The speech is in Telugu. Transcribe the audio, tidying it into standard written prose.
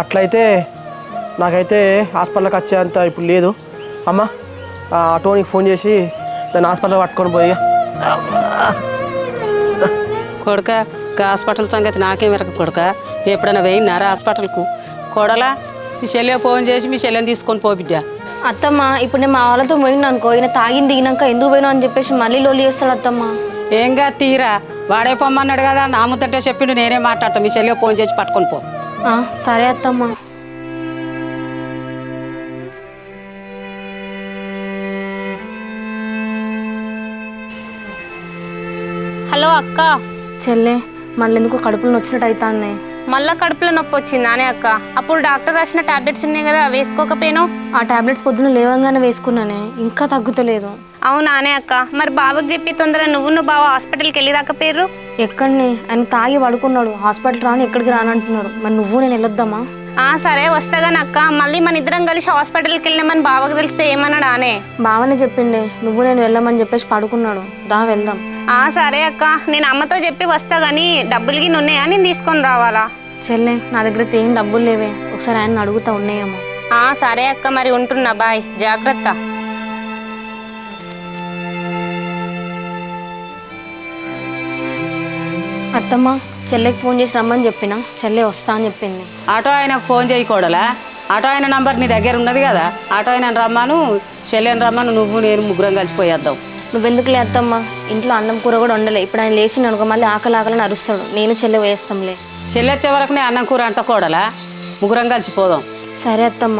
అట్లయితే నాకైతే హాస్పిటల్కి వచ్చేంత ఇప్పుడు లేదు. అమ్మ ఆటోనికి ఫోన్ చేసి దాన్ని హాస్పిటల్ పట్టుకొని పోయి. కొడుక హాస్పిటల్ సంగతి నాకేం ఎరక కొడుక, ఎప్పుడైనా పోయినారా హాస్పిటల్కు? కొడలా మీ చెల్లె ఫోన్ చేసి మీ చెల్లెని తీసుకొని పో బిడ్డ. అత్తమ్మ ఇప్పుడు నేను మా వాళ్ళతో పోయినా అనుకో, ఈయన తాగింది దిగినాక ఎందుకు పోయినా అని చెప్పేసి మళ్ళీ లోలి చేస్తాడు అత్తమ్మ. ఏంగా తీరా, వాడే పొమ్మన్నాడు కదా, నా ముద్దటే చెప్పిండు, నేనే మాట్లాడతా. మీ చెల్లె ఫోన్ చేసి పట్టుకొని పో. సరే అత్తమ్మ. హలో అక్క. చెల్లె మళ్ళీ ఎందుకు కడుపులో నొచ్చినట్టు అవుతుంది? మళ్ళా కడుపులో నొప్పి వచ్చిందానే అక్క? అప్పుడు డాక్టర్ రాసిన టాబ్లెట్స్ ఉన్నాయి కదా, వేసుకోకపోయాను? ఆ టాబ్లెట్స్ పొద్దున్న లేవంగానే వేసుకున్నానే, ఇంకా తగ్గుతలేదు. అవునానే అక్క, మరి బాబుకి చెప్పి తొందర నువ్వు బావ హాస్పిటల్కి వెళ్ళి రాకపోయారు? ఎక్కడిని, ఆయన తాగి పడుకున్నాడు. హాస్పిటల్ రాని ఎక్కడికి రానంటున్నారు. మరి నువ్వు నేను వెళ్ళొద్దామా? సరే వస్తాగాని అక్క, మళ్ళీ మన ఇద్దరం కలిసి హాస్పిటల్కి వెళ్ళినామని బావకు తెలిస్తే ఏమన్నాడు? ఆనే బావనే చెప్పిండే నువ్వు నేను వెళ్ళమని చెప్పేసి పడుకున్నాడు. దా వెళ్దాం. సరే అక్క, నేను అమ్మతో చెప్పి వస్తా గానీ డబ్బులు గిన్నె ఉన్నాయా, నేను తీసుకొని రావాలా? చెల్లె నా దగ్గర ఏం డబ్బులు లేవే, ఒకసారి ఆయన అడుగుతా ఉన్నాయేమో. సరే అక్క, మరి ఉంటున్నా, బాయ్, జాగ్రత్త. అత్తమ్మ చెల్లెకి ఫోన్ చేసి రమ్మని చెప్పిన, చెల్లె వస్తా అని చెప్పింది. ఆటో ఆయనకు ఫోన్ చేయకూడలా? ఆటో ఆయన నంబర్ నీ దగ్గర ఉన్నది కదా, ఆటో ఆయన రమ్మను, చెల్లెని రమ్మను, నువ్వు నేను ముగ్గురం కలిసిపోయేద్దాం. నువ్వెందుకులే అత్తమ్మ, ఇంట్లో అన్నం కూర కూడా వండలే. ఇప్పుడు ఆయన లేచి అనుకో మళ్ళీ ఆకలి అరుస్తాడు. నేను చెల్లె వేస్తాంలే. చెల్లె వచ్చే వరకు నేను అన్నం కూర అంత కూడలా, ముగ్గురం కలిసిపోదాం. సరే అత్తమ్మ.